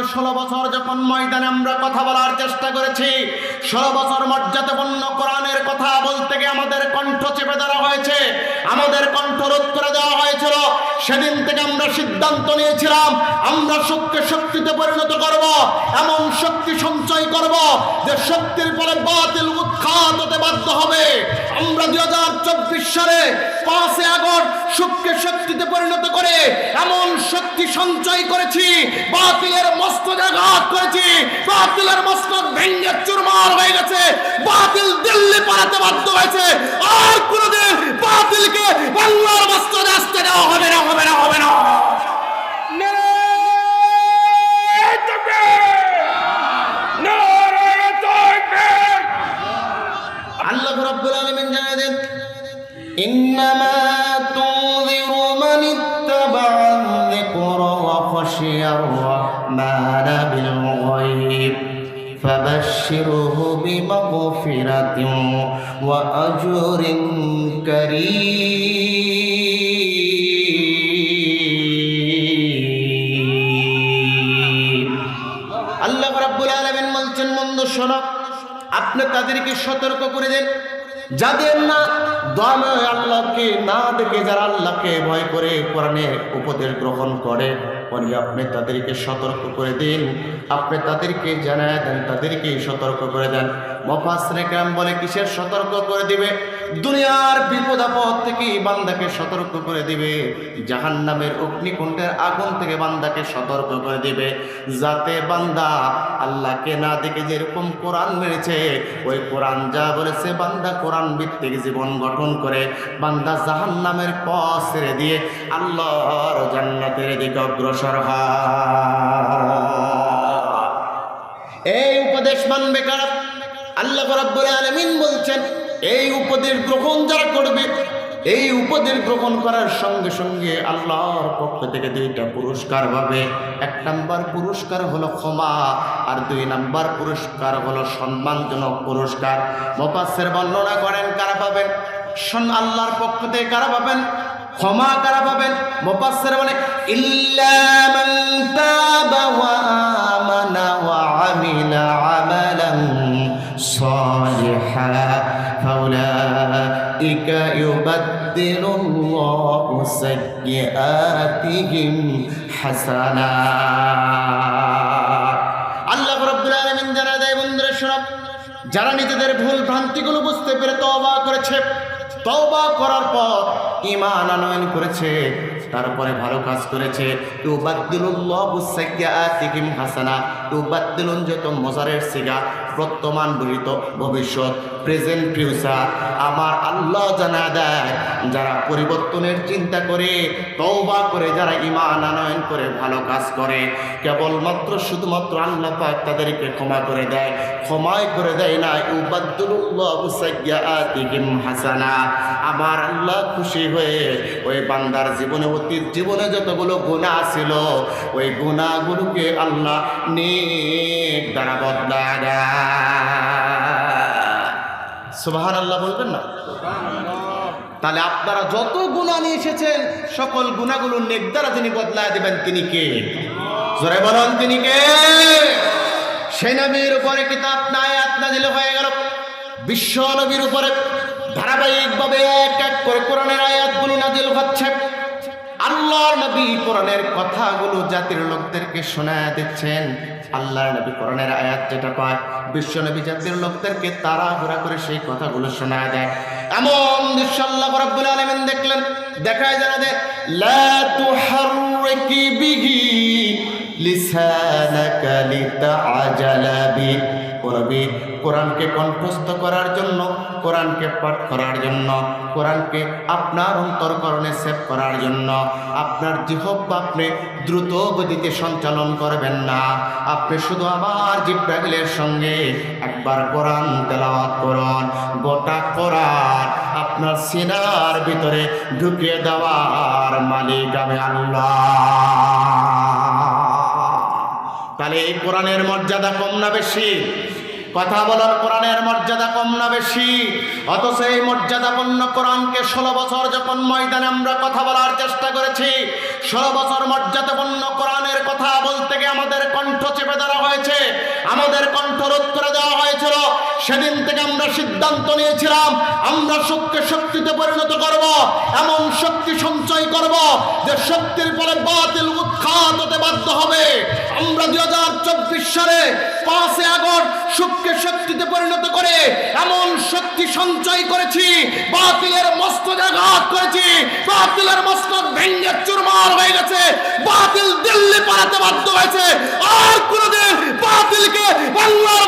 16 বছর যখন ময়দানে আমরা কথা বলার চেষ্টা করেছি, 16 বছর মর্যাদাপূর্ণ কোরআনের কথা বলতে গিয়ে আমাদের কণ্ঠ চেপে ধরা হয়েছে, আমাদের কণ্ঠ রোধ করে দেওয়া হয়েছিল। সেদিন থেকে আমরা সিদ্ধান্ত নিয়েছিলাম আমরা শক্তিকে শক্তিতে পরিণত করব, এমন শক্তি সঞ্চয় করব যে শক্তির ফলে বাতিল উৎখাত হতে বাধ্য হবে। আমরা 2024 সালে 5 আগস্ট শক্তিকে শক্তিতে পরিণত করে এমন শক্তি সঞ্চয় করেছি, বাতিলের মস্তকাঘাত করেছি, বাতিলের মস্তক ভেঙে চুরমার হয়ে গেছে, বাতিল দিল্লি পালাতে বাধ্য হয়েছে। আর কোনদিন বাতিলকে বাংলার মস্তকে আসতে দেওয়া হবে না, হবে না, হবে না। আল্লাহ রাব্বুল আলামিন জানিয়ে দেন, ইন্নামা তুযিরু মান ইত্তাবা'a যিকরা ওয়া খাশিয়ার রাহমানা বিল গায়ব ফাবাশশিরহু বিমাগফিরাতিন ওয়া আজরিন কারীম। আল্লাহ রাব্বুল আলামিন বলছেন, বন্ধু শোনো, আপনি তাদেরকে সতর্ক করে দেন যাদের না দমে আল্লাহকে না দেখে, যারা আল্লাহকে ভয় করে কোরআনের উপদেশ গ্রহণ করে, আপনি তাদেরকে সতর্ক করে দিন, আপনি তাদেরকে জানায় দেন, তাদেরকে সতর্ক করে দেন। মুফাসসিরে কেরাম বলে কিসের সতর্ক করে দিবে? দুনিয়ার বিপদ আপদ থেকে বান্দাকে সতর্ক করে দিবে, জাহান্নামের অগ্নিকুণ্ডের আগুন থেকে বান্দাকে সতর্ক করে দিবে, যাতে বান্দা আল্লাহকে না দেখে যেরকম কোরআন মেরেছে, ওই কোরআন যা বলেছে বান্দা কোরআন ভিত্তিক জীবন গঠন করে বান্দা জাহান্নামের পথ ছেড়ে দিয়ে আল্লাহর জান্নাতের দিকে অগ্রসর হয়। এই উপদেশ মানবে কারা? আল্লাহ রাব্বুল আলামিন বলছেন, এই উপদেশ গ্রহণ যারা করবে, এই উপদেশ গ্রহণ করার সঙ্গে সঙ্গে আল্লাহর পক্ষ থেকে 2টা পুরস্কার পাবে। 1 নাম্বার পুরস্কার হলো ক্ষমা, আর 2 নাম্বার পুরস্কার হলো সম্মানজনক পুরস্কার। মুফাসসির বর্ণনা করেন কারা পাবেন? আল্লাহর পক্ষ থেকে কারা পাবেন? ক্ষমা কারা পাবেন? মুফাসসির বলে, ইল্লা মান তাবা ওয়া আমানা ওয়া আমিলা আমালান সালিহা ফাউলাইকা ইউবাদদিলুল্লাহু সাইয়্যাতিহিম হাসানাত। আল্লাহ রাব্বুল আলামিন জানা দেয়, বন্ধুরা শোনো, যারা নিজেদের ভুল ভ্রান্তিগুলো বুঝতে পেরে তওবা করেছে, তওবা করার পর ঈমান আনয়ন করেছে, তারপরে ভালো কাজ করেছে, ইউবাদদিলুল্লাহু সাইয়্যাতিহিম হাসানা। ইউবাদদিলুন যত মজারের সিগা, বর্তমান, ভবিষ্যৎ, প্রেজেন্ট, ফিউচার। আমার আল্লাহ জানা দেয়, যারা পরিবর্তনের চিন্তা করে, তওবা করে, যারা ঈমান আনয়ন করে, ভালো কাজ করে, কেবলমাত্র শুধুমাত্র আল্লাহ পাক তাদেরকে ক্ষমা করে দেয়, ক্ষমাই করে দেয় না, ইউবাদদিলুল্লাহু সাইয়্যাতিহিম হাসানা। আমার আল্লাহ খুশি হয়ে ওই বান্দার জীবনে, অতীত জীবনে যতগুলো গুনাহ ছিল, ওই গুনাহগুলোকে আল্লাহ নেক দ্বারা বদলায় দেয়। সুবহানাল্লাহ বলবেন না? তাহলে আপনারা যত গুনাহ নিয়ে এসেছেন, সকল গুনাহগুলো নেক দ্বারা যিনি বদলায় দেবেন, তিনি কে? জোরে বলুন, তিনি কে? সেই নবীর উপরে কিতাব আয়াত নাযিল হয়ে গেল, বিশ্ব নবীর উপরে ধারাবাহিকভাবে এক এক করে কোরআনের আয়াতগুলো নাযিল হচ্ছে। আল্লাহর নবী কোরআনের কথাগুলো জাতির লোকদেরকে শোনায় দিচ্ছেন। আল্লাহর নবী কোরআনের আয়াত যেটা পায়, বিশ্ব নবী জাতির লোকদেরকে তাড়াহুড়া করে সেই কথাগুলো শোনায় দেয়। এমন দৃশ্য আল্লাহ রাব্বুল আলামিন দেখলেন, দেখায় জানা দেয়, লা তুহাররিকি বিহি লিসানাকা লিতাআজালা বি। কোরআনকে কণ্ঠস্থ করার জন্য, কোরআনকে পাঠ করার জন্য, কোরআনকে আপনার অন্তরকরণে সেভ করার জন্য আপনার জিহ্বা আপনি দ্রুত গতিতে সঞ্চালন করবেন না। আপনি শুধু আমার জিব্রাইলের সঙ্গে একবার কোরআন তেলাওয়াত করুন, গোটা কোরআন আপনার সিনার ভিতরে ঢুকিয়ে দেওয়ার মালিক আমি আল্লাহ। তাহলে এই কোরআনের মর্যাদা কম না বেশি? কথা বলার, কোরআনের মর্যাদা কম না বেশি? অথচ এই মর্যাদাপূর্ণ কোরআনকে 16 বছর যখন ময়দানে আমরা কথা বলার চেষ্টা করেছি, 16 বছর মর্যাদাপূর্ণ কোরআনের কথা বলতে গিয়ে আমাদের কণ্ঠ চেপে ধরা হয়েছে, আমাদের কণ্ঠ রোধ করে দেওয়া হয়েছিল। সেদিন থেকে আমরা সিদ্ধান্ত নিয়েছিলাম আমরা শক্তিকে শক্তিতে পরিণত করব, এমন শক্তি সঞ্চয় করব যে শক্তির ফলে বাতিল উৎখাত হতে বাধ্য হবে। আমরা 2024 সালে 5 আগস্ট শক্তিকে শক্তিতে পরিণত করে এমন শক্তি সঞ্চয় করেছি, বাতিলের মস্তকাঘাত করেছি, বাতিলের মস্তক ভেঙে চুরমার হয়ে গেছে, বাতিল দিল্লি পালাতে বাধ্য হয়েছে। আর কোনদিন বাতিলকে বাংলার